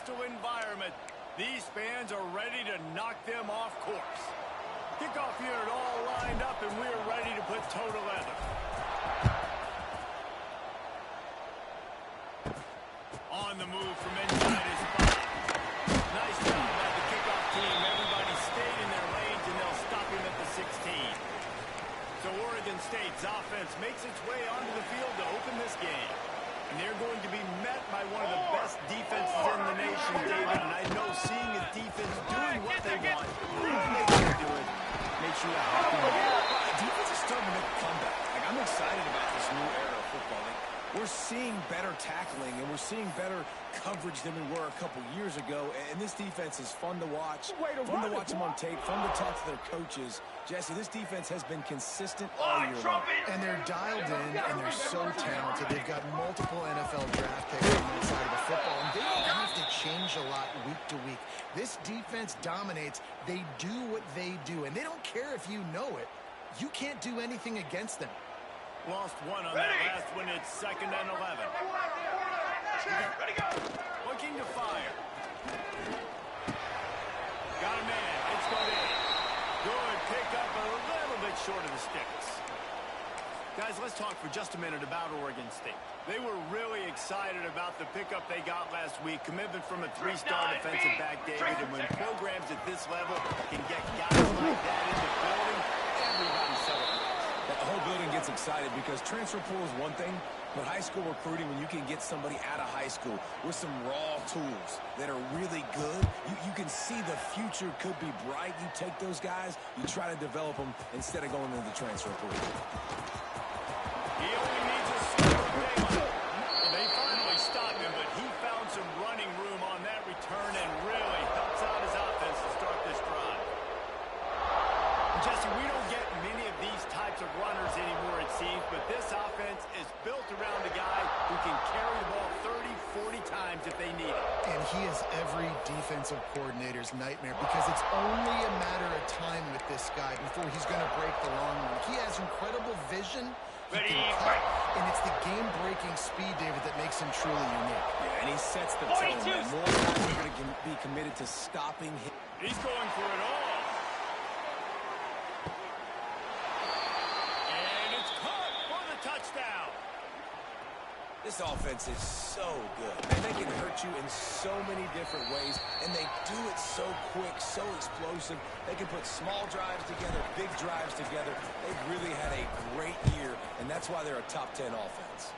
hostile environment. These fans are ready to knock them off course. Kickoff unit all lined up, and we're ready to put toe to leather. On the move from inside his spot. Nice job by the kickoff team. Everybody stayed in their lanes, and they'll stop him at the 16. So Oregon State's offense makes its way onto the field to open this game. And they're going to be met by one of the best defenses in the nation, David. And I know seeing a defense doing what they want, makes you do it. Makes you happy. Defense is starting to make a comeback. Like, I'm excited about this new era of football. Like, we're seeing better tackling, and we're seeing better coverage than we were a couple years ago. And this defense is fun to watch. Fun to watch them on tape. Fun to talk to their coaches. Jesse, this defense has been consistent all year long. And they're dialed in, and they're so talented. They've got multiple NFL draft picks on that side of the football, and they don't have to change a lot week to week. This defense dominates. They do what they do, and they don't care if you know it. You can't do anything against them. Lost one on that last one. It's 2nd and 11. Ready, go. Looking to fire. Got a man. It's going in. Good pick up, a little bit short of the sticks. Guys, let's talk for just a minute about Oregon State. They were really excited about the pickup they got last week. Commitment from a 3-star defensive back, David. And when programs at this level can get guys like that in the building, everybody celebrates. The whole building gets excited because transfer pool is one thing, but high school recruiting, when you can get somebody out of high school with some raw tools that are really good, you can see the future could be bright. You take those guys, you try to develop them instead of going into the transfer pool. He only needs a single play. They finally stopped him, but he found some running room on that return and really helps out his offense to start this drive. Jesse, we don't get many of these types of runners anymore, it seems, but this offense is built around a guy who can carry the ball 30, 40 times if they need it. And he is every defensive coordinator's nightmare because it's only a matter of time with this guy before he's going to break the long run. He has incredible vision. He can cut, and it's the game-breaking speed, David, that makes him truly unique. Yeah, and he sets the tone. More guys are going to be committed to stopping him. He's going for it all. Touchdown. This offense is so good. And they can hurt you in so many different ways, and they do it so quick, so explosive. They can put small drives together, big drives together. They've really had a great year, and that's why they're a top 10 offense.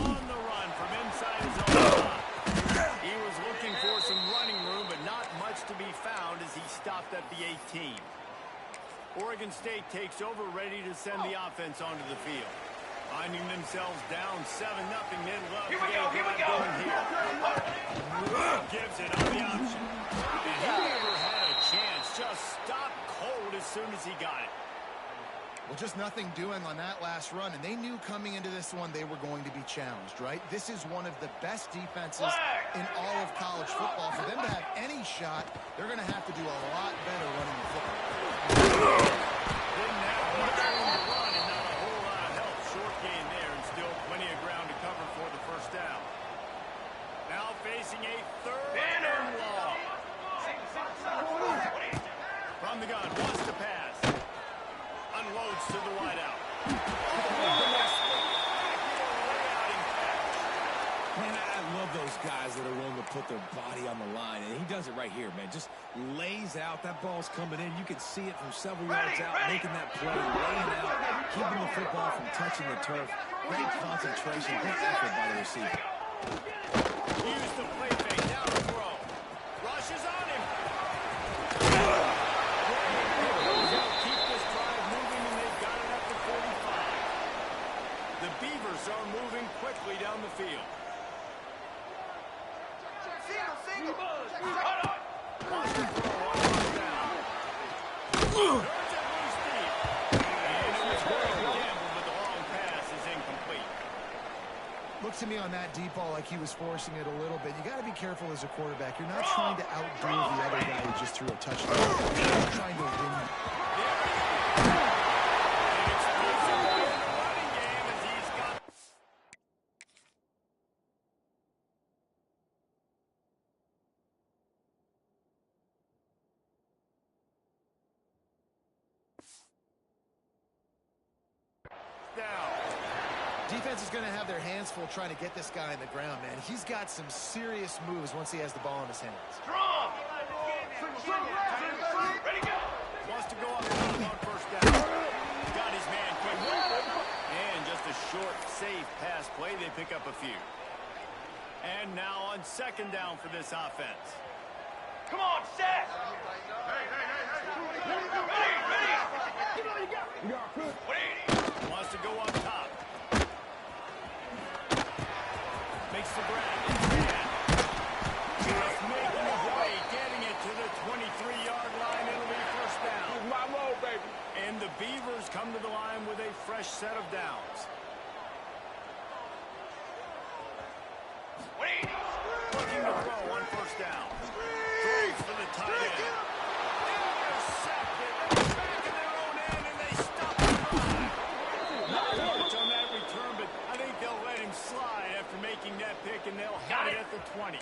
On the run from inside his own line. He was looking for some running room, but not much to be found as he stopped at the 18. Oregon State takes over, ready to send the offense onto the field. Finding themselves down 7-0, they'd love to get a drive going here. Gives it on the option. And he never had a chance. Just stopped cold as soon as he got it. Well, just nothing doing on that last run, and they knew coming into this one they were going to be challenged, right? This is one of the best defenses in all of college football. For them to have any shot, they're going to have to do a lot better running the football. Didn't have much room to run and not a whole lot of help. Short gain there and still plenty of ground to cover for the first down. Now facing a 3rd and long. From the gun, wants to pass. Unloads to the wideout. Man, I love those guys that are willing to put their body on the line, and he does it right here, man. Just lays out. That ball's coming in. You can see it from several yards out, making that play, laying out, keeping the football from touching the turf. Great concentration, great effort by the receiver. Use the play fake, down the throw. Rushes on him. Keep this drive moving, and they've got it up to 45. The Beavers are moving quickly down the field. Looks to me on that deep ball like he was forcing it a little bit. You got to be careful as a quarterback. You're not trying to outdo the other guy who just threw a touchdown. You're trying to win. down. Defense is going to have their hands full trying to get this guy on the ground, man. He's got some serious moves once he has the ball in his hands. Strong. Ready, go. Wants to go up on first down. Got his man quick. And just a short, safe pass play. They pick up a few. And now on second down for this offense. Come on, set. Ready. 180. Wants to go up top. Makes the grab. Just making his way, getting it to the 23-yard line. It'll be first down. My mode, baby. And the Beavers come to the line with a fresh set of downs. 180. Looking to throw on first down. Throws for the tight end. Intercepted. They're back in their own end, and they stop the drive. Not much on that return, but I think they'll let him slide after making that pick, and they'll have it at the 20.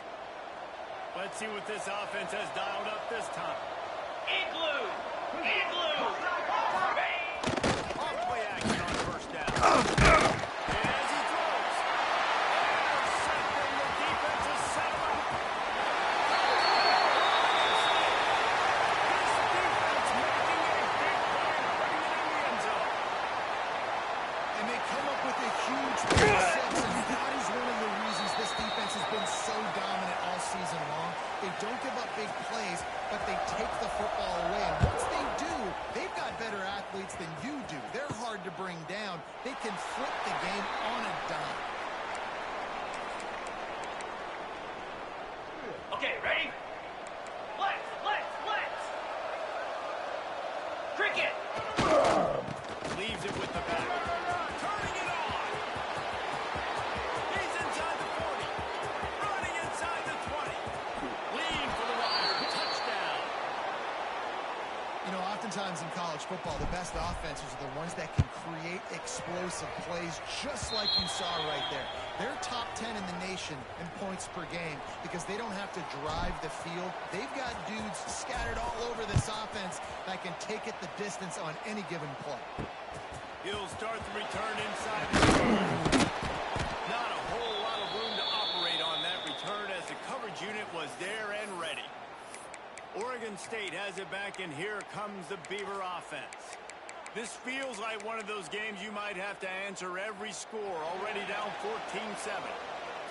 Let's see what this offense has dialed up this time. Igloo. Off play action on first down. And as he throws, intercepting, the defense is set him up. This defense making a big play, putting it in the end zone. And they come up with a huge pick-six, and that is one of the reasons this defense has been so dominant all season long. They don't give up big plays, but they take the football away. And once they do, they've got better athletes than you do. They're hard to bring down. They can flip the game on a dime. Okay, ready? Let's. Cricket. Leaves it with the back. Turning it on. He's inside the 40. Running inside the 20. Lean for the wire. Touchdown. You know, oftentimes in college football, the best offenses are the ones that can create explosive plays, just like you saw right there. They're top 10 in the nation in points per game because they don't have to drive the field. They've got dudes scattered all over this offense that can take it the distance on any given play. He'll start the return inside the 20. Not a whole lot of room to operate on that return as the coverage unit was there and ready. Oregon State has it back, and here comes the Beaver offense. This feels like one of those games you might have to answer every score. Already down 14-7.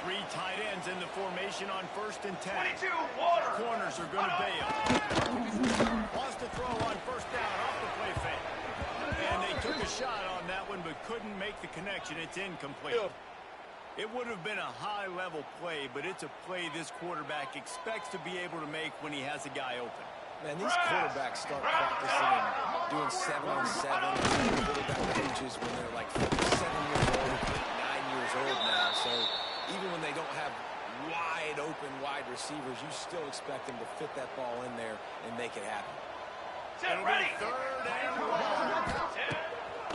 Three tight ends in the formation on first and 10. 22, water. Corners are going to bail. Wants to throw on first down off the play fake. And they took a shot on that one, but couldn't make the connection. It's incomplete. It would have been a high-level play, but it's a play this quarterback expects to be able to make when he has a guy open. Man, these quarterbacks start practicing and doing 7-on-7 quarterback coaches when they're like 7 years old, 8, 9 years old now. So even when they don't have wide open wide receivers, you still expect them to fit that ball in there and make it happen. It'll be third and long.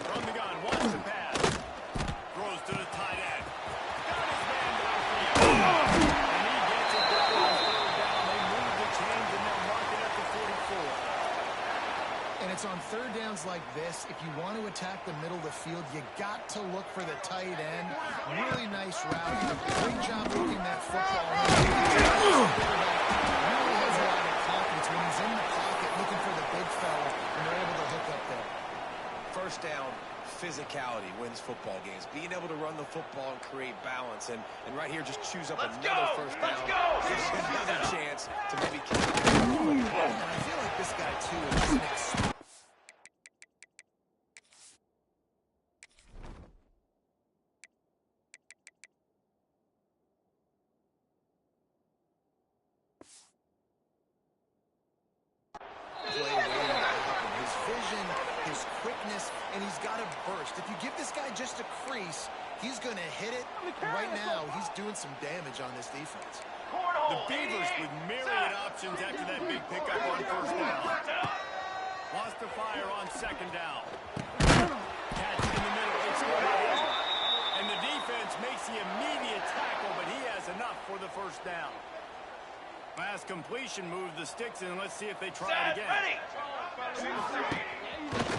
From the gun, wants to pass. Throws to the tight end. Got his man downfield. And he gets it down on third down. They move the chains and they'll mark it at the 44. And it's on third downs like this, if you want to attack the middle of the field, you got to look for the tight end. Really nice route. Great job moving that football. Really has a lot of confidence when he's in the pocket looking for the big fella, and they're able to hook up there. First down, physicality wins football games. Being able to run the football and create balance. And right here, just choose up another first down. Gives you another chance to maybe kill it. And I feel like this guy, too, is just an explosive. His vision, his quickness, and he's got a burst. If you give this guy just a crease, he's going to hit it. And right now, he's doing some damage on this defense. The Beavers with myriad options after that big pickup on first down. Wants to fire on second down. Catch it in the middle. It's good. And the defense makes the immediate tackle, but he has enough for the first down. Pass completion, move the sticks, and let's see if they try it again.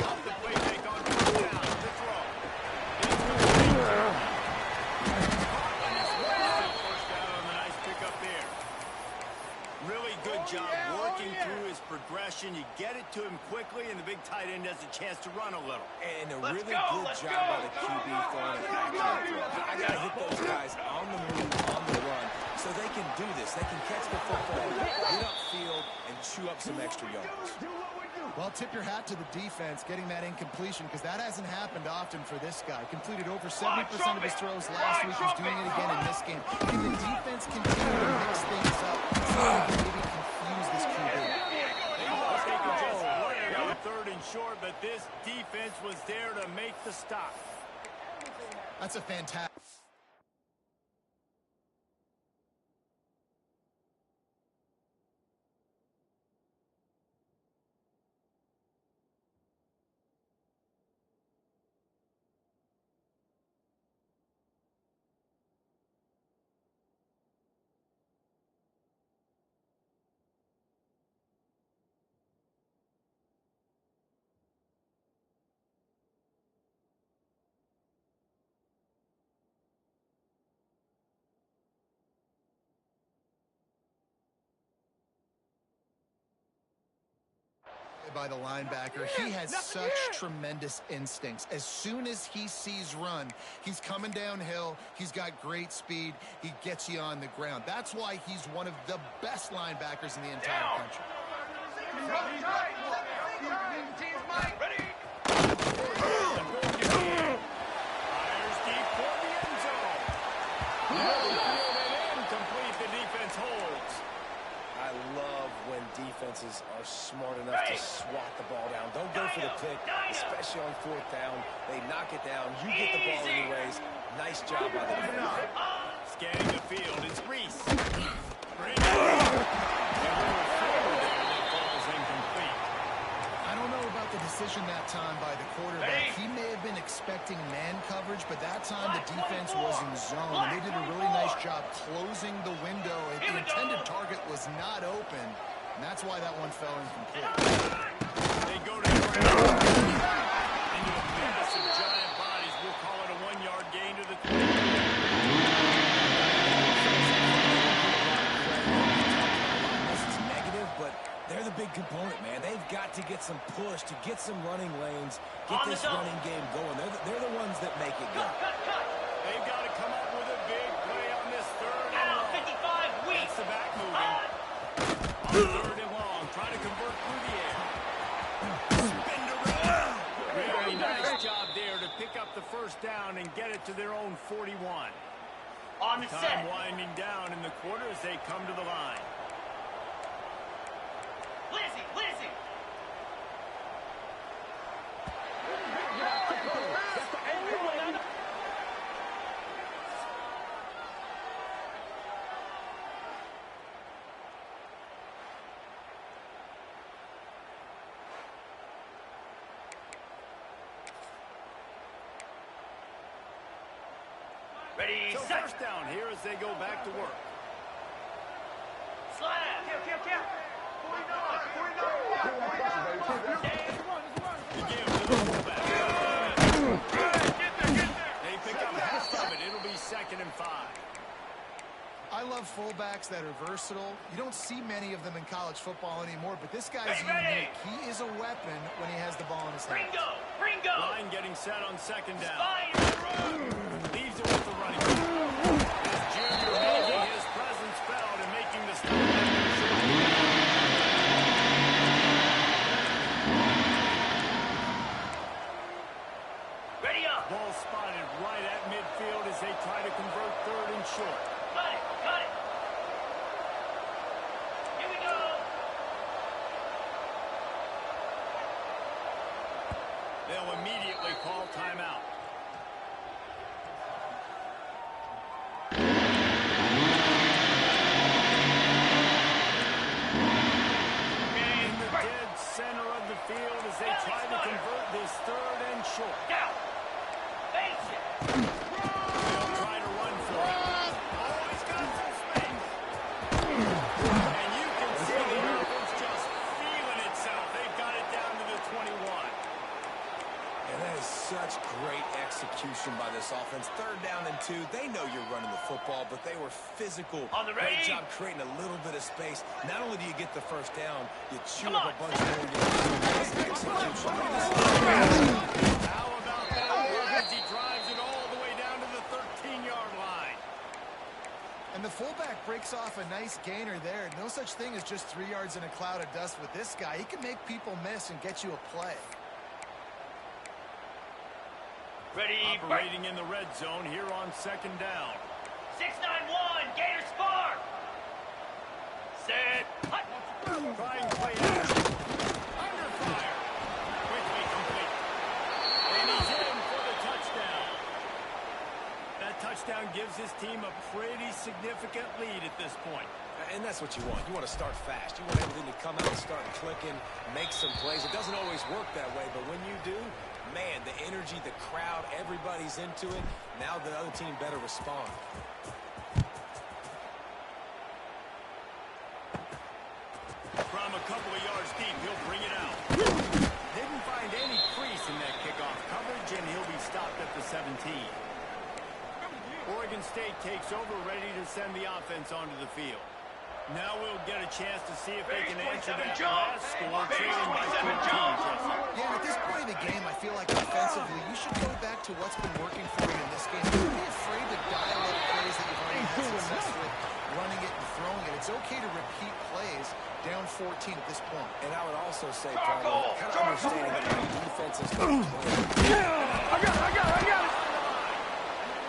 Off the play fake on first down. The throw. First down on the nice pickup there. Really good job working through his progression. You get it to him quickly, and the big tight end has a chance to run a little. And a really good job by the QB throwing an accurate throw. I got to hit those guys on the move, on the run, so they can do this. They can catch the football, get upfield, and chew up some extra yards. Well, tip your hat to the defense getting that incompletion, because that hasn't happened often for this guy. Completed over 70% of his throws last week. He's doing it again in this game. Can the defense continue to mix things up so they can maybe confuse this QB? Third and short, but this defense was there to make the stop. That's a fantastic. By the linebacker. He has such tremendous instincts. As soon as he sees run, he's coming downhill. He's got great speed. He gets you on the ground. That's why he's one of the best linebackers in the entire country. Ready? Fires deep for the end zone. Complete. The defense holds. I love when defenses are smart enough to swat the ball down. Don't go for the pick, especially on fourth down. They knock it down. You get the ball anyways. Nice job by the defense. Scanning the field. It's Reese. I don't know about the decision that time by the quarterback. He may have been expecting man coverage, but that time the defense was in zone. And they did a really nice job closing the window. The intended target was not open, and that's why that one fell incomplete. They go to the ground. Into a massive giant bodies. We'll call it a 1-yard gain to the 20. This is negative, but they're the big component, man. They've got to get some push, to get some running lanes, get this running game going. They're the ones that make it go. They've got to come up with a big play on this third and long. 55 weeks. That's the back moving. On third and long, trying to convert through the air. Spin around. Really nice job there to pick up the first down and get it to their own 41. On the Time set. winding down in the quarter as they come to the line. Lizzie. Ready, So set. first down here as they go back to work. Slide. Kill. The give to the fullback. They pick up half of it. It'll be 2nd and 5. I love fullbacks that are versatile. You don't see many of them in college football anymore, but this guy's Ready. unique. He is a weapon when he has the ball in his hands. Ringo. Line getting set on 2nd down. Fire. Leaves it with the running back. This junior making his presence felt and making the stop. Ready up. Ball spotted right at midfield as they try to convert 3rd and short. Cut it. Here we go. They'll immediately call timeout. In the dead center of the field as they try to convert this 3rd and short. Down. Face it. They'll try to run for it. Oh, he's got some space. And you can see the offense just feeling itself. They've got it down to the 21. And that is such great this offense. 3rd down and 2. They know you're running the football, but they were physical. On the Great ready. job creating a little bit of space. Not only do you get the 1st down, you chew Come up on, a bunch more yards. Execution. How about that offense? He drives it all the way down to the 13-yard line. And the fullback breaks off a nice gainer there. No such thing as just 3 yards in a cloud of dust with this guy. He can make people miss and get you a play. Ready, Operating in the red zone here on 2nd down. 6-9-1, Gator Spark. Set. Hut. Trying play action. Under fire. Quickly complete. And he's in for the touchdown. That touchdown gives his team a pretty significant lead at this point. And that's what you want. You want to start fast. You want everything to come out and start clicking, make some plays. It doesn't always work that way, but when you do, man, the energy, the crowd, everybody's into it. Now the other team better respond. From a couple of yards deep, he'll bring it out. Didn't find any crease in that kickoff coverage, and he'll be stopped at the 17. Oregon State takes over, ready to send the offense onto the field. Now we'll get a chance to see if they can answer that last score, trailing by 14, Jesse. Yeah, at this point of the game, I feel like offensively, you should go back to what's been working for you in this game. Don't be afraid to dial up plays that you've already had success with, running it and throwing it. It's okay to repeat plays down 14 at this point. And I would also say, Paulo, kind of understanding that the defense is going to play. I got it!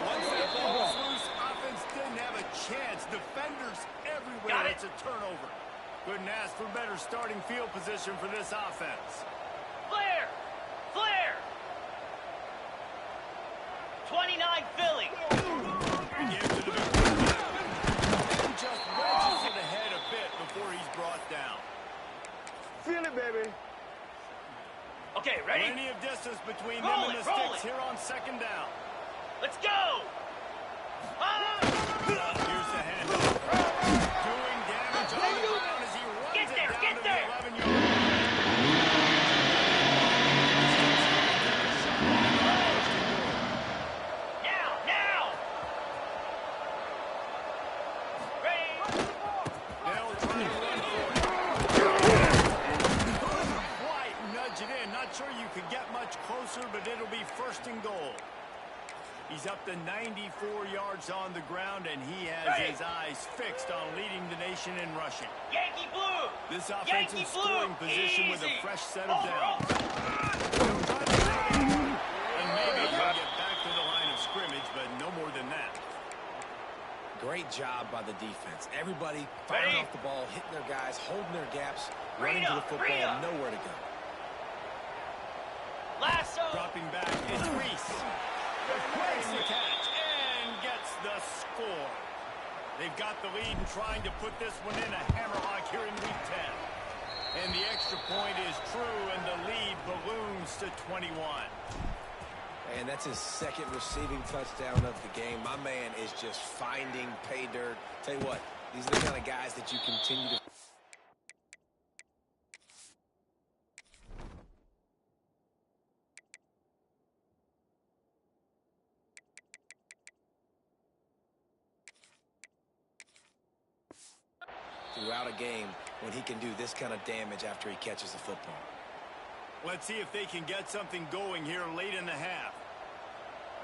Once that ball was loose, offense didn't have a chance. Defenders everywhere. Got it. It's a turnover. Couldn't ask for better starting field position for this offense. Flare. Flare. 29 Philly. Give to the big quarterback. And just wedges it ahead a bit before he's brought down. Feel it, baby. Okay, ready? Plenty of distance between Roll them and it, the roll sticks it. here on 2nd down. Let's go. Ah! Here's the handoff. Doing damage on the ground as he runs Get there, it down get to there. the 11-yard line. Now. Ready. They'll try to run for it. Quite nudge it in. Not sure you could get much closer, but it'll be 1st and goal. He's up to 94 yards on the ground, and he has Ready. his eyes fixed on leading the nation in rushing. Yankee Blue. This offensive Yankee scoring Blue. position with a Easy. fresh set of Over. downs. And maybe he'll get back to the line of scrimmage, but no more than that. Great job by the defense. Everybody firing Ready. off the ball, hitting their guys, holding their gaps, Bring running it to the up, football, bring it up. nowhere to go. Lasso. Dropping back, it's Reese. Makes the catch and gets the score. They've got the lead and trying to put this one in a hammerlock here in week 10. And the extra point is true, and the lead balloons to 21. And that's his 2nd receiving touchdown of the game. My man is just finding pay dirt. Tell you what, these are the kind of guys that you continue to... throughout a game when he can do this kind of damage after he catches the football. Let's see if they can get something going here late in the half.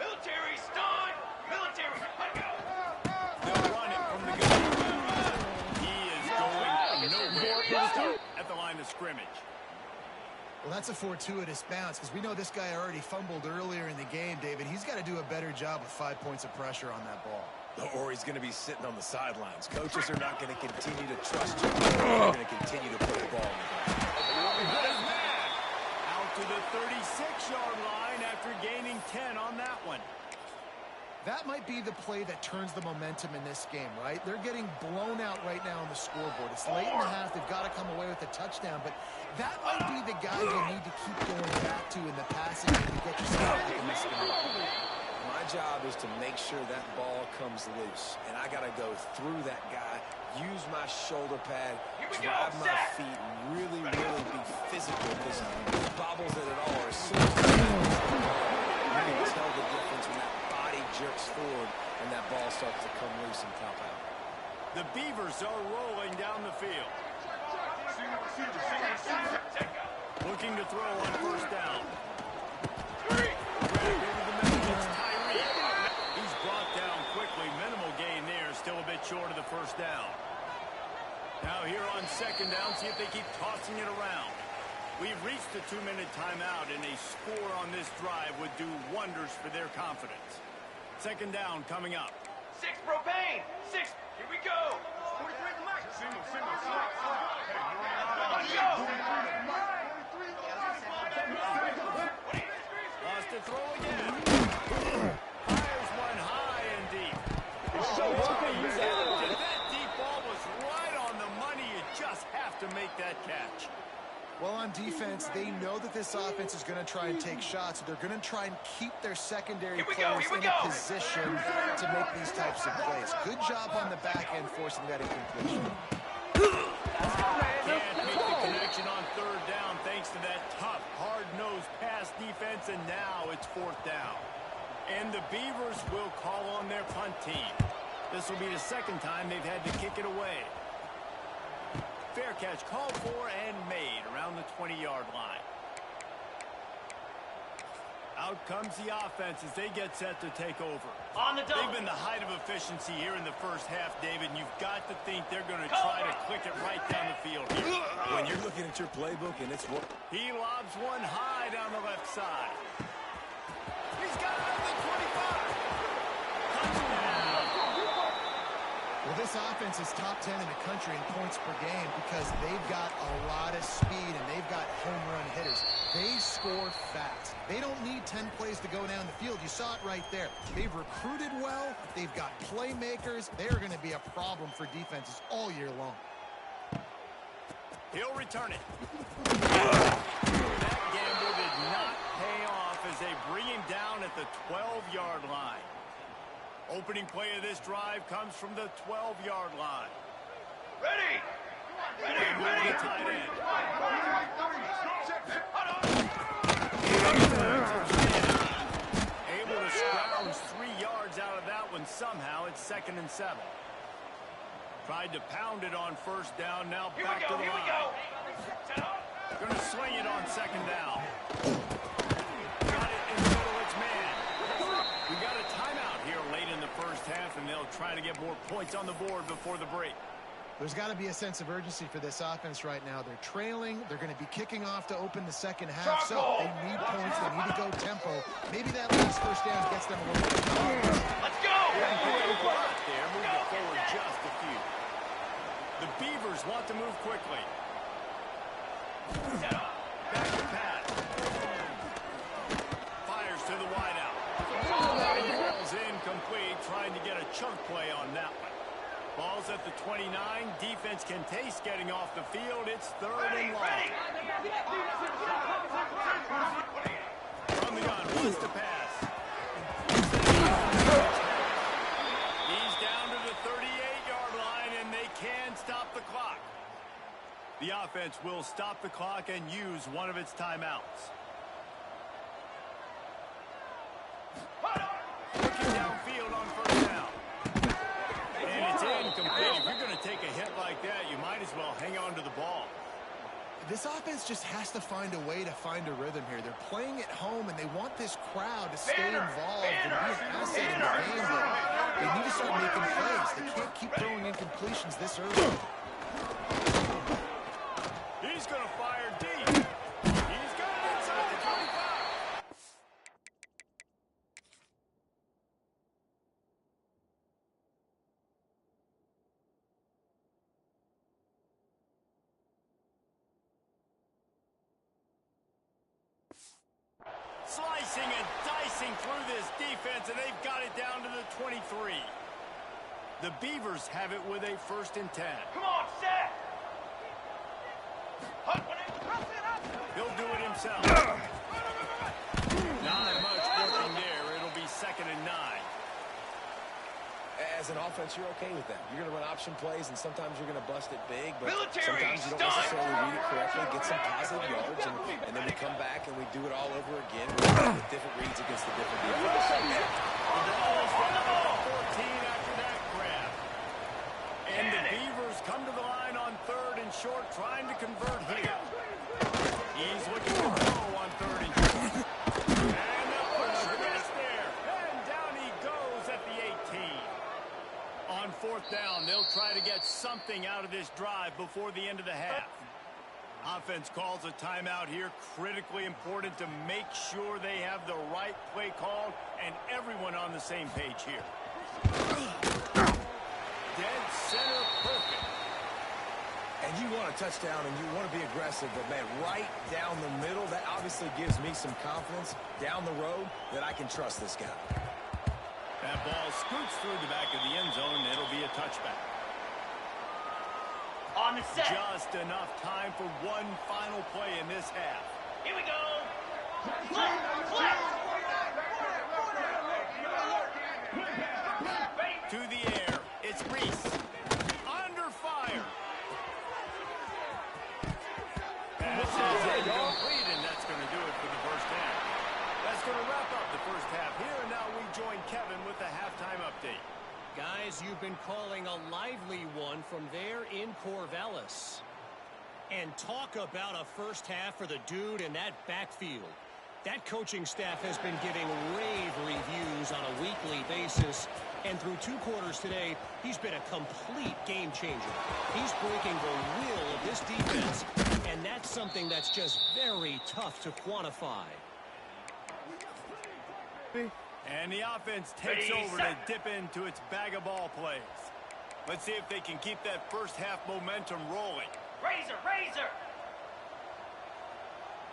Military stun. Military. They'll run it from the gun. He is going nowhere at the line of scrimmage. Well, that's a fortuitous bounce because we know this guy already fumbled earlier in the game, David. He's got to do a better job with 5 points of pressure on that ball. Or he's going to be sitting on the sidelines. Coaches are not going to continue to trust you. They're going to continue to put the ball in the ground. That is bad. Out to the 36-yard line after gaining 10 on that one. That might be the play that turns the momentum in this game, right? They're getting blown out right now on the scoreboard. It's late in the half. They've got to come away with a touchdown. But that might be the guy you need to keep going back to in the passing game to get yourself back in this game. My job is to make sure that ball comes loose. And I got to go through that guy, use my shoulder pad, drive my feet, really be physical because he bobbles it at all. As soon as you can tell the difference when that body jerks forward, and that ball starts to come loose and pop out. The Beavers are rolling down the field. Looking to throw on first down. He's brought down quickly. Minimal gain there. Still a bit short of the first down. Now here on second down, see if they keep tossing it around. We've reached the 2-minute timeout, and a score on this drive would do wonders for their confidence. Second down coming up. 6 propane. 6. Here we go. Let's go. Lost to throw again. Fires one high and deep. That deep ball was right on the money. You just have to make that catch. Well, on defense, they know that this offense is going to try and take shots. They're going to try and keep their secondary players in a position to make these types of plays. Good job on the back end forcing that incompletion. Can't make the connection on third down thanks to that tough, hard-nosed pass defense, and now it's fourth down. And the Beavers will call on their punt team. This will be the second time they've had to kick it away. Fair catch called for and made around the 20-yard line. Out comes the offense as they get set to take over. On the double. They've been the height of efficiency here in the first half, David, and you've got to think they're going to try to click it right down the field here. When you're looking at your playbook and it's what He lobs one high down the left side. He's got it at the 25. Touchdown. Well, this offense is top 10 in the country in points per game because they've got a lot of speed and they've got home run hitters. They score fast. They don't need 10 plays to go down the field. You saw it right there. They've recruited well. They've got playmakers. They're going to be a problem for defenses all year long. He'll return it. That gamble did not pay off as they bring him down at the 12-yard line. Opening play of this drive comes from the 12-yard line. Ready. Ready. Tight end. Able to scrounge 3 yards out of that one somehow. It's 2nd and 7. Tried to pound it on first down. Now back to the line. Going to sling it on second down. Got it in the middle. It's man. We got a timeout here late in the first half, and they'll try to get more points on the board before the break. There's got to be a sense of urgency for this offense right now. They're trailing. They're going to be kicking off to open the second half. So they need points. They need to go tempo. Maybe that last first down gets them a little bit. Let's go. There, move it forward just a few. The Beavers want to move quickly. Back to pass. Fires to the wideout. Ball's incomplete, trying to get a chunk play on that one. Ball's at the 29. Defense can taste getting off the field. It's 3rd and long. From the gun, wants to pass. He's down to the 38-yard line, and they can stop the clock. The offense will stop the clock and use one of its timeouts. Looking downfield on first down. And it's incomplete. If you're going to take a hit like that, you might as well hang on to the ball. This offense just has to find a way to find a rhythm here. They're playing at home, and they want this crowd to stay involved and be an asset in the game. But they need to start making plays. They can't keep throwing incompletions this early. He's going to fire deep. He's got it inside the 25. Slicing and dicing through this defense, and they've got it down to the 23. The Beavers have it with a 1st and 10. Come on, set. He'll do it himself. Not much working there. It'll be 2nd and 9. as an offense, you're okay with that. You're going to run option plays, and sometimes you're going to bust it big, but Military sometimes you don't necessarily read it correctly, get some positive yards, and then we come back and we do it all over again with different reads against the different defenses. The ball is down at the 14 after that grab. And the Beavers come to the line on 3rd and short, trying to convert here. He's looking to go on 3rd and short. And the push gets there. And down he goes at the 18. On 4th down, they'll try to get something out of this drive before the end of the half. Offense calls a timeout here. Critically important to make sure they have the right play called and everyone on the same page here. Dead center perfect. And you want a touchdown and you want to be aggressive, but, man, right down the middle, that obviously gives me some confidence down the road that I can trust this guy. That ball scoots through the back of the end zone, and it'll be a touchback. On the set. Just enough time for one final play in this half. Here we go. Flip, flip. To the air. It's Reese. Under fire. Pass is incomplete, and that's going to do it for the first half. That's going to wrap up the first half here, and now we join Kevin with the halftime update. Guys, you've been calling a lively one from there in Corvallis. And talk about a first half for the dude in that backfield. That coaching staff has been giving rave reviews on a weekly basis. And through 2 quarters today, he's been a complete game changer. He's breaking the will of this defense, and that's something that's just very tough to quantify. And the offense takes over to dip into its bag of ball plays. Let's see if they can keep that first half momentum rolling. Razor, razor.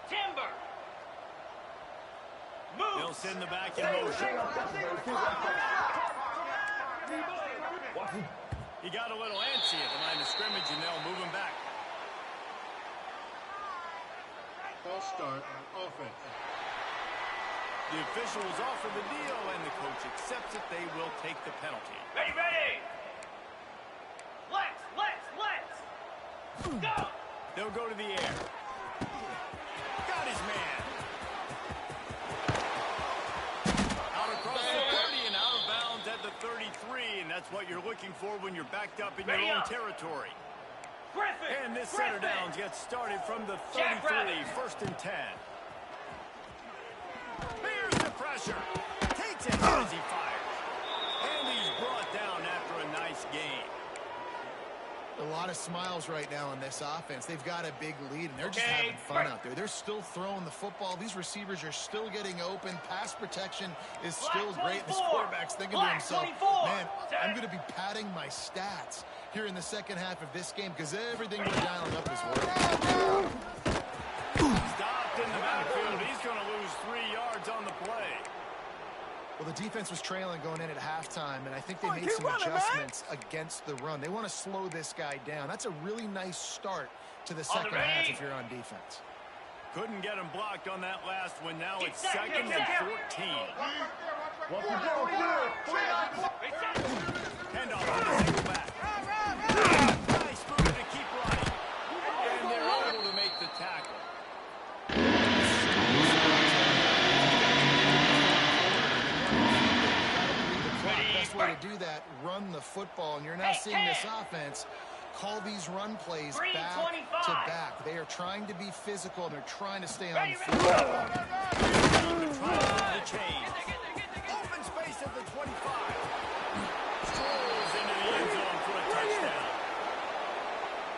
Timber. Move. They'll send the back in motion. He got a little antsy at the line of scrimmage, and they'll move him back. False start on offense. The officials offer the deal, and the coach accepts it. They will take the penalty. Ready, ready. Let's. Go. They'll go to the air. Got his man. Out across the 30 and out of bounds at the 33, and that's what you're looking for when you're backed up in your own territory. Griffin. And this center downs gets started from the 33, 1st and 10. Here's the pressure. Takes it as he fires. And he's brought down after a nice game. A lot of smiles right now on this offense. They've got a big lead, and they're just having fun out there. They're still throwing the football. These receivers are still getting open. Pass protection is still great. This quarterback's thinking to himself, man, I'm going to be padding my stats here in the second half of this game because everything we're dialing up is working. Stopped in the backfield. He's going to lose 3 yards on the play. Well, the defense was trailing going in at halftime, and I think they made some adjustments against the run. They want to slow this guy down. That's a really nice start to the second half if you're on defense. Couldn't get him blocked on that last one. Now it's 2nd and 14. Handoff on the single back. Nice move to keep running. And they're able to make the tackle. Best way to do that, run the football. And you're now seeing this offense call these run plays back to back. They are trying to be physical, and they're trying to stay on the field. The chains. Open space at the 25. Strolls into the end zone for a touchdown.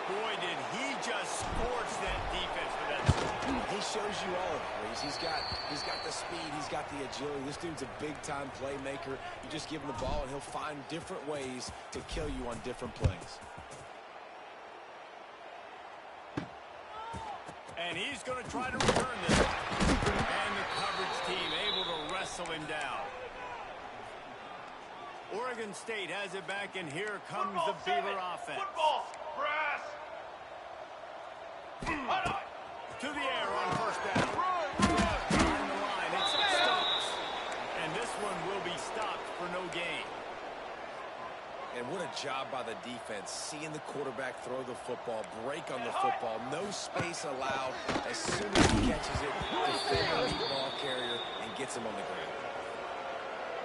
Boy, did he just scorch that defense for that. He shows you all of it. He's got the speed. He's got the agility. This dude's a big-time playmaker. You just give him the ball, and he'll find different ways to kill you on different plays. And he's going to try to return this one. And the coverage team able to wrestle him down. Oregon State has it back, and here comes the Beaver offense. Football, brass. To the air on 1st down. On the line, it's Stokes. And this one will be stopped for no gain. And what a job by the defense, seeing the quarterback throw the football, break on the football, no space allowed. As soon as he catches it, defend the ball carrier and gets him on the ground.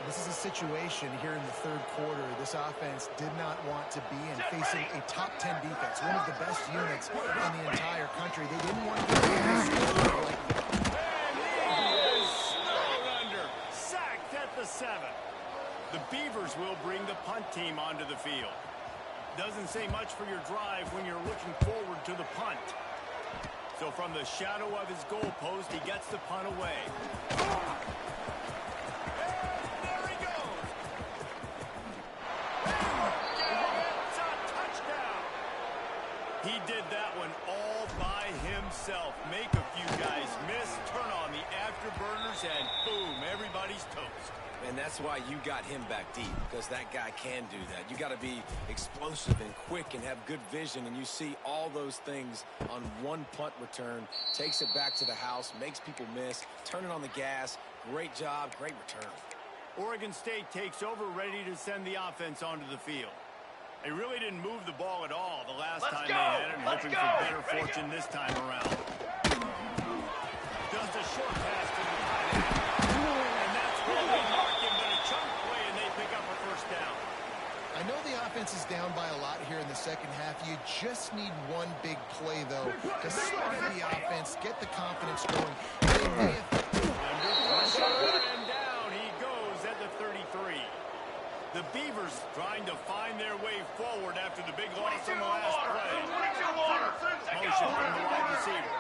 This is a situation here in the third quarter this offense did not want to be in, facing a top 10 defense, one of the best units in the entire country. They didn't want to get this score like that. And he is snowed under, sacked at the 7. The Beavers will bring the punt team onto the field. Doesn't say much for your drive when you're looking forward to the punt. So from the shadow of his goalpost, he gets the punt away. He did that one all by himself. Make a few guys miss, turn on the afterburners, and boom, everybody's toast. And that's why you got him back deep, because that guy can do that. You got to be explosive and quick and have good vision, and you see all those things on one punt return. Takes it back to the house, makes people miss, turning on the gas. Great job, great return. Oregon State takes over, ready to send the offense onto the field. They really didn't move the ball at all the last time they had it, hoping for better fortune this time around. Just a short pass to the tight end. And that's where they mark him, but a chunk play, and they pick up a first down. I know the offense is down by a lot here in the second half. You just need one big play, though, to start the offense, get the confidence going. They may have... Under pressure, and down he goes at the 33. The Beavers trying to find their way forward after the big loss on the last play. Motion from the wide receiver.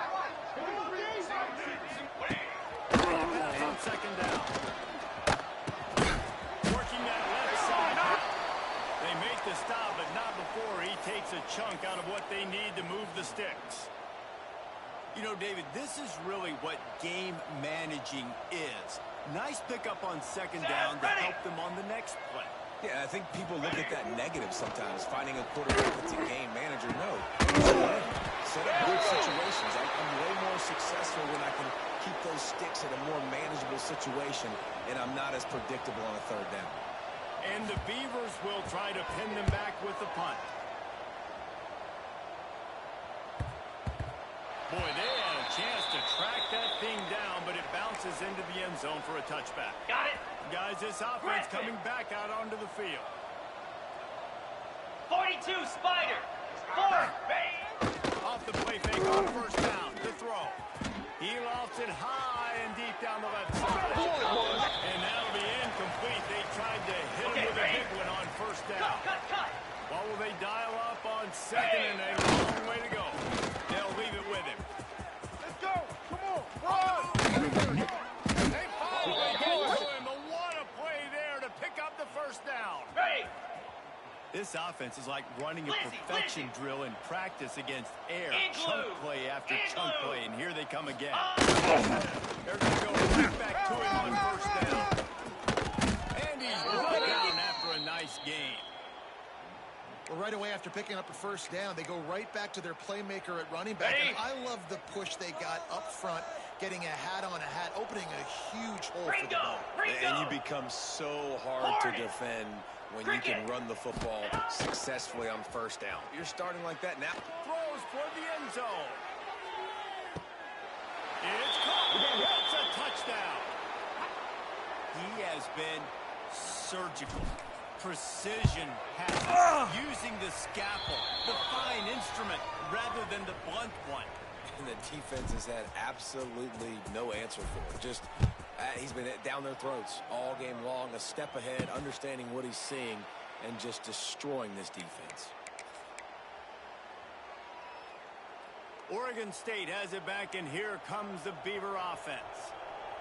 Pass on second down. Working that left side. They make the stop, but not before he takes a chunk out of what they need to move the sticks. You know, David, this is really what game managing is. Nice pickup on second down to help them on the next play. Yeah, I think people look at that negative sometimes, finding a quarterback that's a game manager. No. Set up good situations. I'm way more successful when I can keep those sticks in a more manageable situation, and I'm not as predictable on a third down. And the Beavers will try to pin them back with the punt. Boy, they had a chance to track that thing down, but it bounces into the end zone for a touchback. Got it. Guys, this offense coming back out onto the field. 42, Spider. 4, ready. Off the play fake on first down. The throw. He lofts it high and deep down the left side. And that'll be incomplete. They tried to hit him with a big one on first down. Cut. What will they dial up on second, and a long way to go? They'll leave it with him. Let's go. Come on. Run. They follow. They get to him. But what a play there to pick up the first down. Ready. This offense is like running a perfection drill in practice against air. Chunk play after chunk play, and here they come again. They're going to go right back to him on first down. And he's brought down after a nice gain. Well, right away after picking up a first down, they go right back to their playmaker at running back. And I love the push they got up front, getting a hat on a hat, opening a huge hole for the ball. And you become so hard to defend when you can run the football successfully on first down. You're starting like that now. Throws for the end zone. It's caught. It's a touchdown. He has been surgical. Precision passing, using the scalpel, the fine instrument, rather than the blunt one. And the defense has had absolutely no answer for it. Just, he's been down their throats all game long, a step ahead, understanding what he's seeing, and just destroying this defense. Oregon State has it back, and here comes the Beaver offense.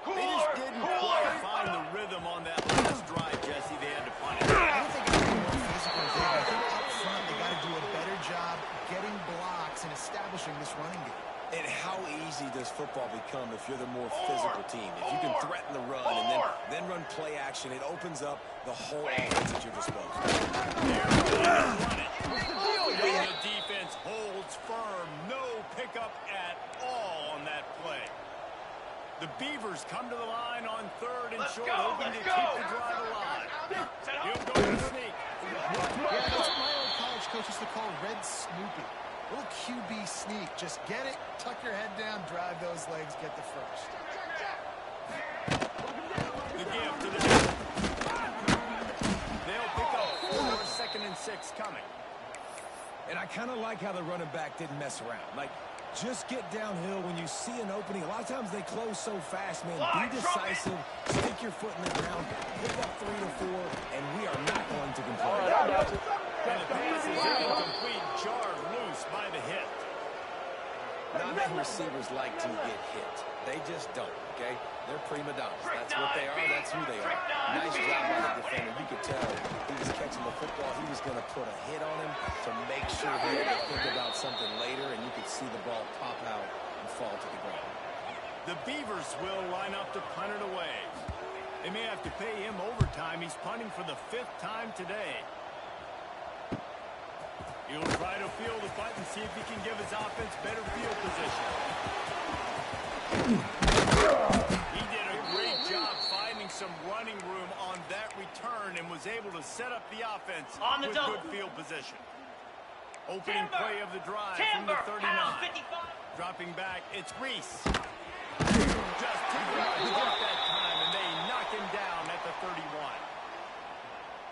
They just didn't quite find the rhythm on that last drive, Jesse. They had to punt it. I don't think it's any more physical, Dave. I think up front they got to do a better job getting blocks and establishing this running game. And how easy does football become if you're the more physical team? If you can threaten the run and then run play action, it opens up the whole offense at your disposal. The defense holds firm. No pickup at all on that play. The Beavers come to the line on third and short, hoping to keep the drive alive. He'll go to sneak. Yeah, that's what my old college coach used to call red snooping. Little QB sneak. Just get it, tuck your head down, drive those legs, get the first. The give to the 6 coming. And I kind of like how the running back didn't mess around. Like, just get downhill when you see an opening. A lot of times they close so fast, man. Be decisive, stick your foot in the ground, pick up 3 to 4, and we are not going to complain. And the pass is incomplete, jarred loose by the hit. Not many receivers like to get hit. They just don't, okay? They're prima donnas. That's what they are. That's who they are. Nice job by the defender. You could tell he was catching the football. He was going to put a hit on him to make sure he had to think about something later, and you could see the ball pop out and fall to the ground. The Beavers will line up to punt it away. They may have to pay him overtime. He's punting for the 5th time today. He'll try to field the punt and see if he can give his offense better field position. He did a great job finding some running room on that return and was able to set up the offense with good field position. Opening play of the drive from the 39. Dropping back, it's Reese. Just took him out that time, and they knock him down at the 31.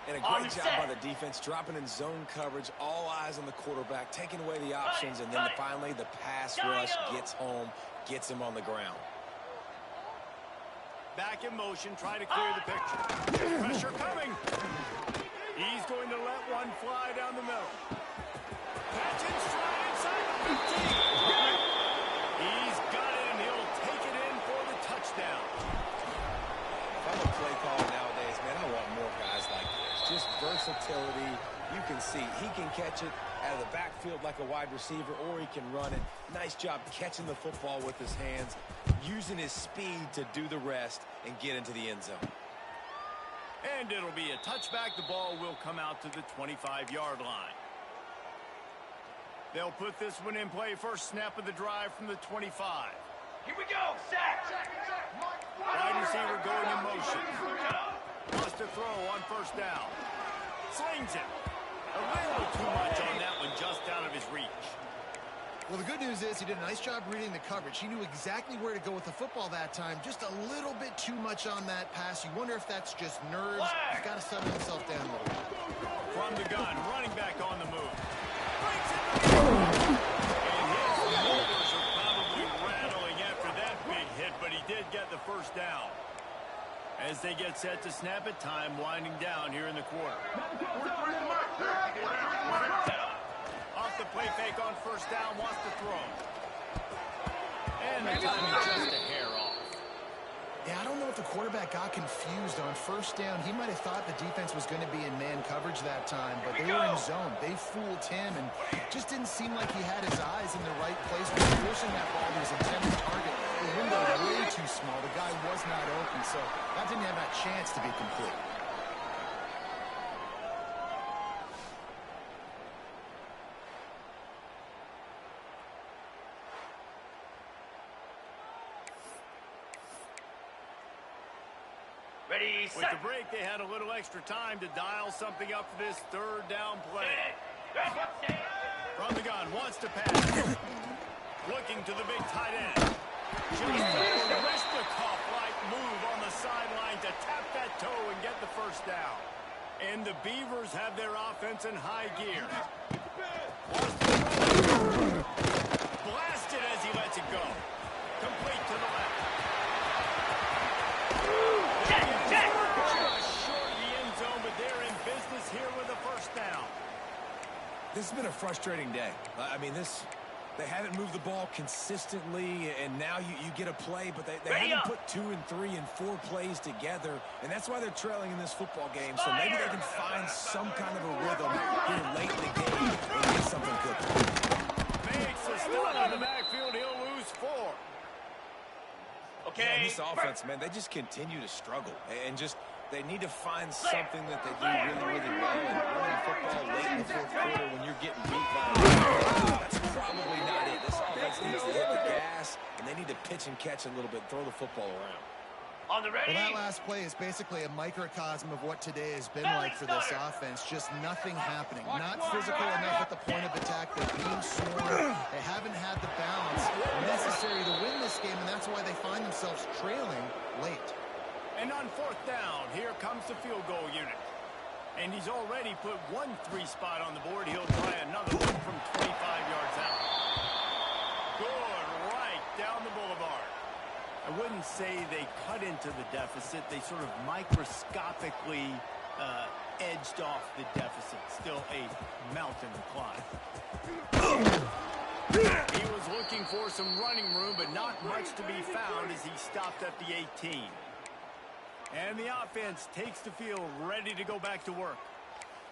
And a great job by the defense, dropping in zone coverage, all eyes on the quarterback, taking away the options, and then finally the pass rush gets home, gets him on the ground. Back in motion, try to clear the picture. Pressure coming. He's going to let one fly down the middle. Catch and stride inside the 15. He's got it, and he'll take it in for the touchdown. If I'm a play caller nowadays, man, I want more guys like this. Just versatility. You can see he can catch it out of the backfield like a wide receiver, or he can run it. Nice job catching the football with his hands, using his speed to do the rest and get into the end zone. And it'll be a touchback. The ball will come out to the 25-yard line. They'll put this one in play. First snap of the drive from the 25. Here we go, sack. Wide receiver going in motion. Wants to throw on first down. Slings it. A little too much on that one, just out of his reach. Well, the good news is he did a nice job reading the coverage. He knew exactly where to go with the football that time. Just a little bit too much on that pass. You wonder if that's just nerves. He's got to settle himself down a little bit. From the gun, running back on the move. Breaks it. And his shoulders are probably rattling after that big hit, but he did get the first down. As they get set to snap it, time winding down here in the quarter. Off the play fake on first down, wants to throw. And the timing just a hair off. Yeah, I don't know if the quarterback got confused on first down. He might have thought the defense was going to be in man coverage that time, but they were in zone. They fooled him, and just didn't seem like he had his eyes in the right place. He was forcing that ball to his intended target. The window was way too small. The guy was not open, so that didn't have that chance to be complete. Ready, With set. the break, they had a little extra time to dial something up for this third down play. From the gun, wants to pass. Looking to the big tight end. Just a wrist-to-cuff-like move on the sideline to tap that toe and get the first down. And the Beavers have their offense in high gear. Blasted as he lets it go. Complete to the left. Just short of the end zone, but they're in business here with a first down. This has been a frustrating day. I mean, they haven't moved the ball consistently, and now you get a play, but they haven't put 2 and 3 and 4 plays together, and that's why they're trailing in this football game. So maybe they can find some kind of a rhythm here late in the game and get something cooking. Makes a stop in the backfield. He'll lose 4. Okay. Yeah, this offense, man, they just continue to struggle, and they need to find something that they do really, really well. And running football late in the fourth quarter when you're getting beat by that's probably not it. This offense needs to hit the gas, and they need to pitch and catch a little bit, throw the football around. On the ready. Well, that last play is basically a microcosm of what today has been like for this offense. Just nothing happening. Not physical enough at the point of attack. They're being swarmed. They haven't had the balance necessary to win this game, and that's why they find themselves trailing late. And on fourth down, here comes the field goal unit. And he's already put 1 3 spot on the board. He'll try another one from 25 yards out. Good, right down the boulevard. I wouldn't say they cut into the deficit. They sort of microscopically edged off the deficit. Still a mountain to climb. He was looking for some running room, but not much to be found as he stopped at the 18. And the offense takes the field ready to go back to work.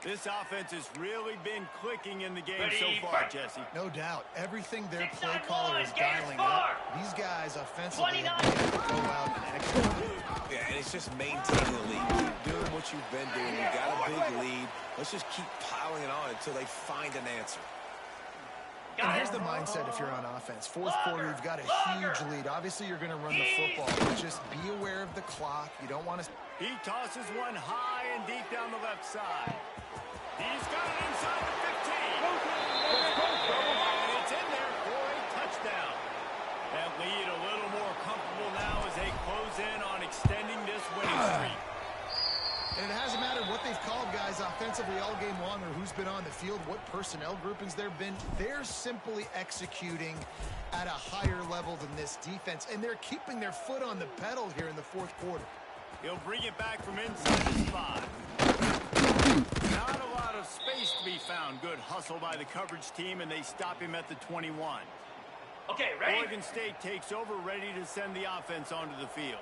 This offense has really been clicking in the game so far, Jesse. No doubt. Everything their play caller is dialing up. These guys offensively have been able to go out and execute. Yeah, and it's just maintaining the lead. Keep doing what you've been doing. You got a big lead. Let's just keep piling it on until they find an answer. And here's the mindset if you're on offense. Fourth quarter, you've got a huge lead. Obviously, you're going to run the football, but just be aware of the clock. You don't want to... He tosses one high and deep down the left side. He's got it inside the 15. And it's in there for a touchdown. That lead a little more comfortable now as they close in on extending this winning streak. And it hasn't mattered what they've called, guys, offensively all game long or who's been on the field, what personnel groupings there have been. They're simply executing at a higher level than this defense, and they're keeping their foot on the pedal here in the fourth quarter. He'll bring it back from inside the spot. Not a lot of space to be found. Good hustle by the coverage team, and they stop him at the 21. Okay, ready? Oregon State takes over, ready to send the offense onto the field.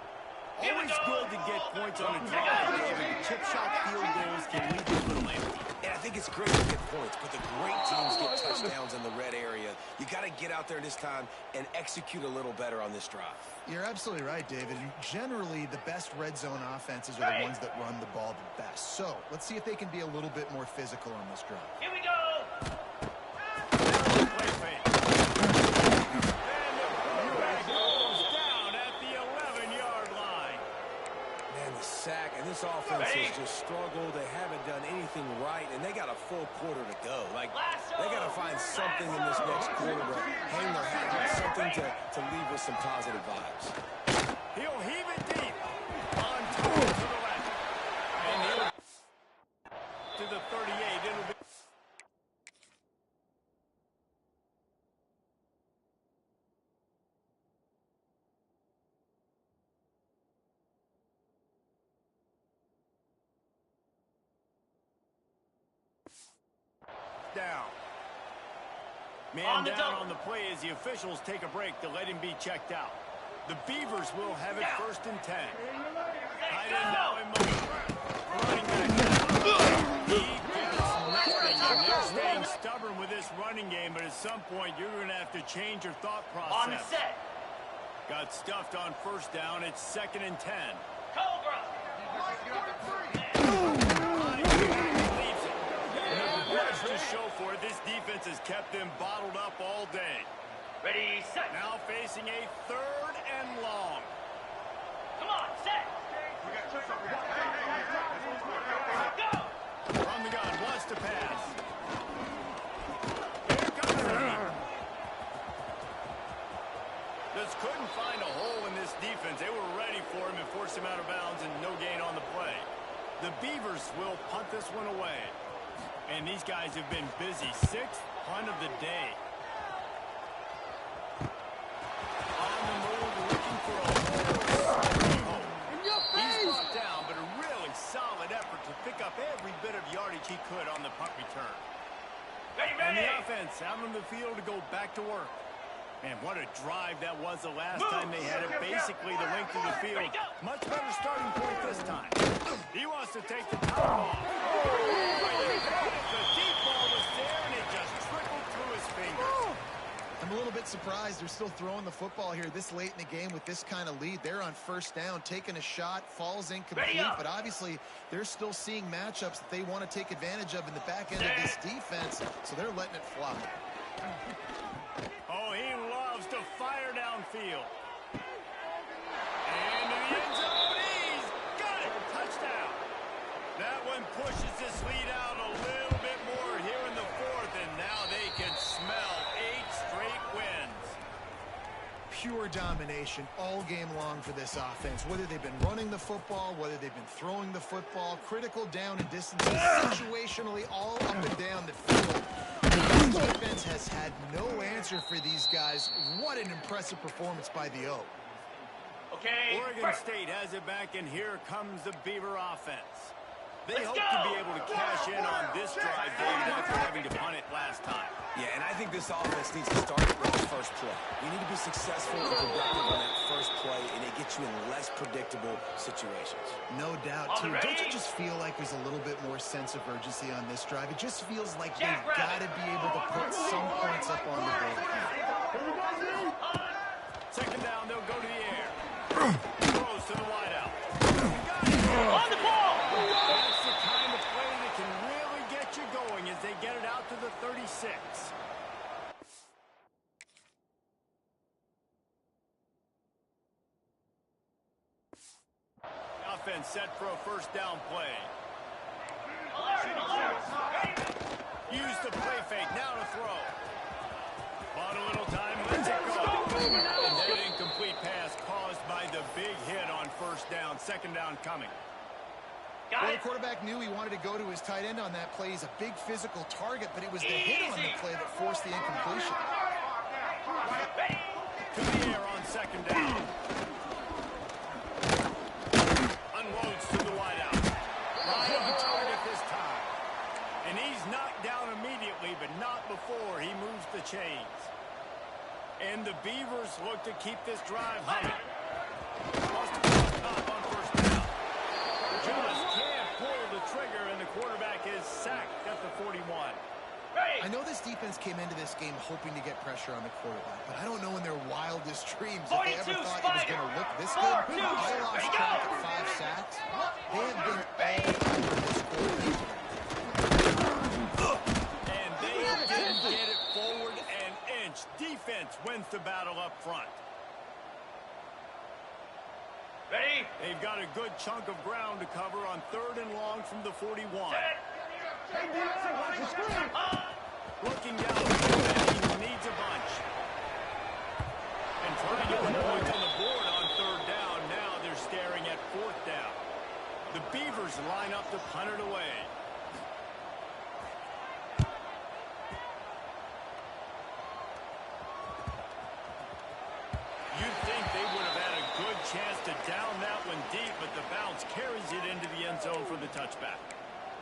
Always good to get points on a drive, David. Chip shot field goals can leave you a little empty. And I think it's great to get points, but the great teams get touchdowns in the red area. You got to get out there this time and execute a little better on this drive. You're absolutely right, David. Generally, the best red zone offenses are the ones that run the ball the best. So let's see if they can be a little bit more physical on this drive. Here we go. Play fake. And the quarterback goes down at the 11-yard line. Man, the sack, and this offense has just struggled. They haven't done anything right, and they got a full quarter to go. Like, they got to find something in this next quarter to hang their hat on, something to leave with some positive vibes. He'll heave it deep. On top to the left. And he'll to the 38. It'll be... down. Man down on the play as the officials take a break to let him be checked out. The Beavers will have it 1st and 10. Tight end now in motion. Running back down. He gets nothing, and they're staying stubborn with this running game, but at some point you're going to have to change your thought process. On set. Got stuffed on 1st down. It's 2nd and 10. Cobra. To show for it, this defense has kept them bottled up all day. Ready, set. Now facing a 3rd and long. Come on, set. Go. From the gun, wants to pass. Here comes Reed. Just couldn't find a hole in this defense. They were ready for him and forced him out of bounds, and no gain on the play. The Beavers will punt this one away. And these guys have been busy. 6th punt of the day. On the move, looking for a hole. He's brought down, but a really solid effort to pick up every bit of yardage he could on the punt return. Ready, And ready. the offense out on the field to go back to work. Man, what a drive that was the last time they had it. Basically the length of the field. Much better starting point this time. He wants to take the top off. The deep ball was there, and it just trickled through his fingers. I'm a little bit surprised they're still throwing the football here this late in the game with this kind of lead. They're on 1st down, taking a shot, falls incomplete, but obviously they're still seeing matchups that they want to take advantage of in the back end of this defense, so they're letting it fly. Oh, he loves to fire downfield. And in the end zone, he's got it. Touchdown. That one pushes this lead out a little bit more here in the 4th, and now they can smell 8 straight wins. Pure pure domination all game long for this offense. Whether they've been running the football, whether they've been throwing the football, critical down and distances, situationally all up and down the field. The defense has had no answer for these guys. What an impressive performance by the O. Okay. Oregon State has it back, and here comes the Beaver offense. They hope to be able to cash in on this drive, David, after having to punt it last time. Yeah, and I think this offense needs to start with the first play. You need to be successful and productive on that first play, and it gets you in less predictable situations. No doubt, too. Don't you just feel like there's a little bit more sense of urgency on this drive? It just feels like they've got to be able to put some points up on the board. Second down, they'll go to the air. Throws to the wideout. On the ball! That's the kind of play that can really get you going as they get it out to the 36. Offense set for a first down play. Use the play fake, now to throw. On a little time, lets it go. And that incomplete pass caused by the big hit on first down. Second down coming. Well, the quarterback knew he wanted to go to his tight end on that play. He's a big physical target, but it was the hit on the play that forced the incompletion. To the air on second down. Unloads to the wideout. Right on target this time. And he's knocked down immediately, but not before he moves the chains. And the Beavers look to keep this drive humming. Must have top on first down. Just can't pull the trigger, and the quarterback is sacked at the 41. I know this defense came into this game hoping to get pressure on the quarterback, but I don't know in their wildest dreams if they ever thought it was going to look this good. I lost track at 5 sacks. They have been all over this quarterback. And they didn't get it forward an inch. Defense wins the battle up front. Ready? They've got a good chunk of ground to cover on third and long from the 41. Looking down the field, he needs a bunch. And trying to get the points on the board on third down. Now they're staring at fourth down. The Beavers line up to punt it away. You'd think they would have had a good chance to down that one deep, but the bounce carries it into the end zone for the touchback.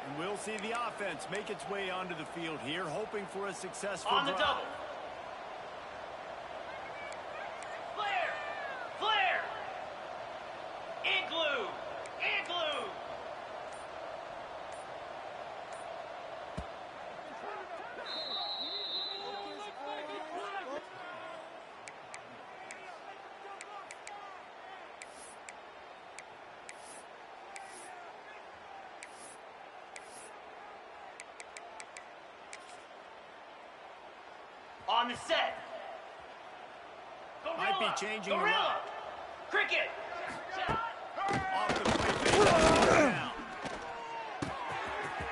And we'll see the offense make its way onto the field here, hoping for a successful On the drive. double. Flare! Flare! Igloo! Igloo! On the set. Gorilla. Might be changing the Gorilla. route. Cricket. Off the play fake, down.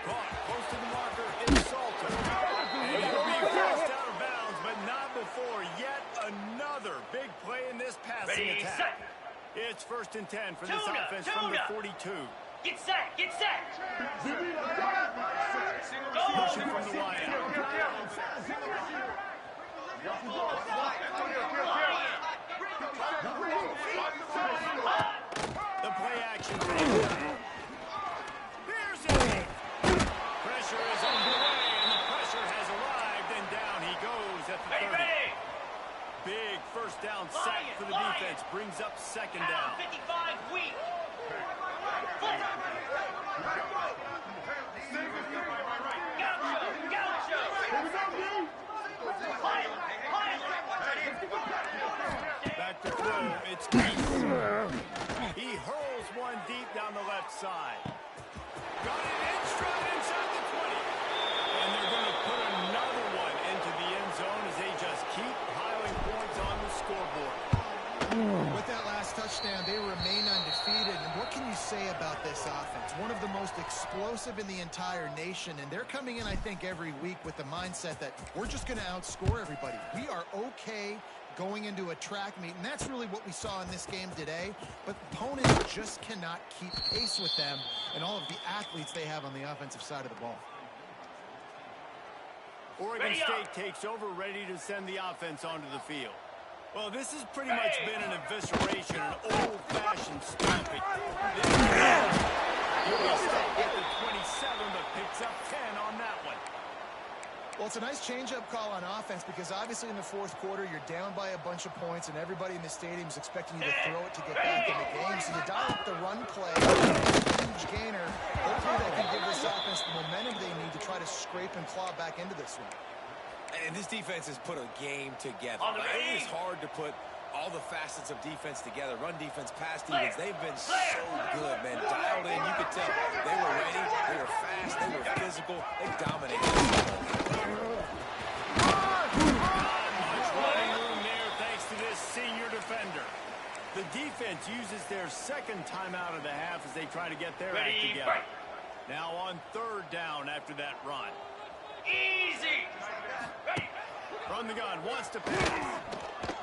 Caught close to the marker is Salter. And he'll be forced out of bounds, but not before yet another big play in this passing Ready, attack. set. It's first and 10 for this Tuna, offense from the tuna. 42. Get set. Get set. Pushing from the wideout. The play action. Here's it. Pressure is on the way, and the pressure has arrived, and down he goes at the 30. Ready. Big first down sack for the defense. Brings up second down. 55 weak. Flip. Gaucho. Gaucho. Back to throw. It's Keith. He hurls one deep down the left side. Got it in stride inside the 20. And they're going to put another one into the end zone as they just keep piling points on the scoreboard. With that last touchdown, they remain undefeated. And what can you say about this offense? one of the most explosive in the entire nation, and they're coming in, I think, every week with the mindset that we're just going to outscore everybody. We are okay going into a track meet, and that's really what we saw in this game today, but opponents just cannot keep pace with them and all of the athletes they have on the offensive side of the ball. Oregon State takes over, ready to send the offense onto the field. Well, this has pretty much been an evisceration, an old-fashioned stomping. This he'll stop at the 27, but picks up 10 on that one. Well, it's a nice change-up call on offense because obviously in the fourth quarter, you're down by a bunch of points, and everybody in the stadium is expecting you to throw it to get back in the game. So you dial up the run play, huge gainer. Hopefully that can give this offense the momentum they need to try to scrape and claw back into this one. And this defense has put a game together. It is hard to put all the facets of defense together. Run defense, pass defense. They've been so good, man. Dialed in. You could tell they were ready. They were fast. They were physical. They dominated. Not much running room there thanks to this senior defender. The defense uses their second timeout of the half as they try to get their act together. Now on third down after that run. Easy. From the gun, wants to pass.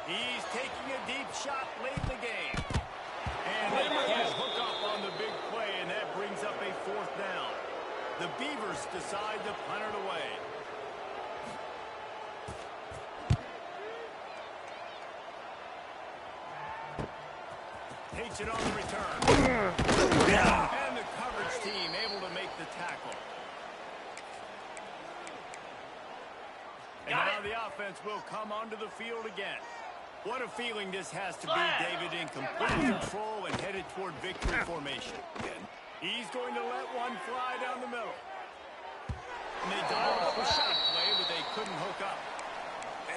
He's taking a deep shot late in the game. And they can't hook up on the big play, and that brings up a fourth down. The Beavers decide to punt it away. Takes it on the return. And the coverage team able to make the tackle. And now the offense will come onto the field again. What a feeling this has to be, David, in complete control and headed toward victory formation. He's going to let one fly down the middle. And they dialed up a shot play, but they couldn't hook up.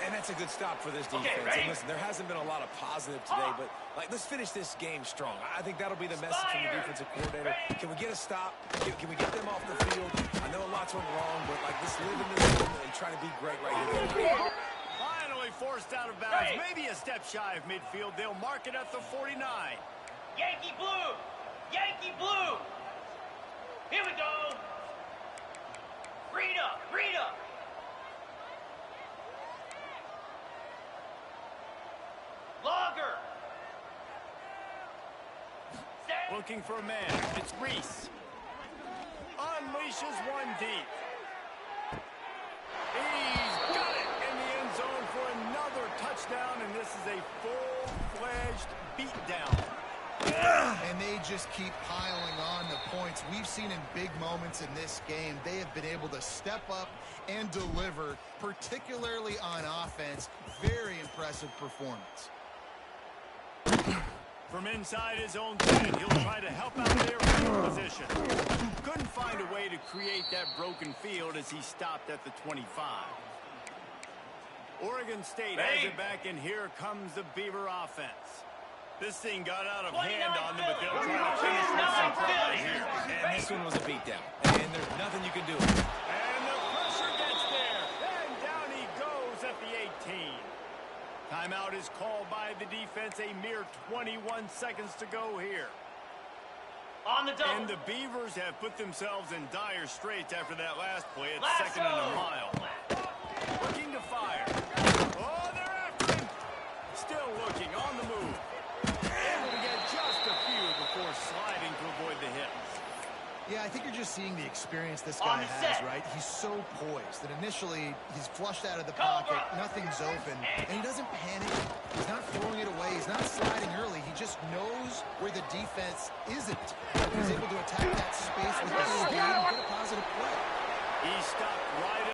And that's a good stop for this defense. And listen, there hasn't been a lot of positive today, but let's finish this game strong. I think that'll be the message from the defensive coordinator. Can we get a stop? Can we get them off the field? I know a lot's went wrong, but let's live in this moment and try to be great right here. Finally forced out of bounds. Maybe a step shy of midfield. They'll mark it at the 49. Yankee blue. Yankee blue. Here we go. Read up. Read up. Longer. Looking for a man. It's Reese. Unleashes one deep. He's got it in the end zone for another touchdown, and this is a full-fledged beatdown. And they just keep piling on the points. We've seen in big moments in this game, they have been able to step up and deliver, particularly on offense. Very impressive performance. From inside his own 10, he'll try to help out their field position. Couldn't find a way to create that broken field as he stopped at the 25. Oregon State has it back, and here comes the Beaver offense. This thing got out of hand on them, but they'll try to finish with some pride here. And this one was a beatdown, and there's nothing you can do. And the pressure gets there, and down he goes at the 18. Timeout is called by the defense. A mere 21 seconds to go here. On the double. And the Beavers have put themselves in dire straits after that last play at second and a mile. Looking to fire. Oh, they're after him. Still looking, on the move. Able to get just a few before sliding to avoid the hit. Yeah, I think you're just seeing the experience this guy has, right? He's so poised that initially he's flushed out of the pocket, nothing's open, and he doesn't panic. He's not throwing it away. He's not sliding early. He just knows where the defense isn't. He's able to attack that space with the speed and get a positive play. He stopped right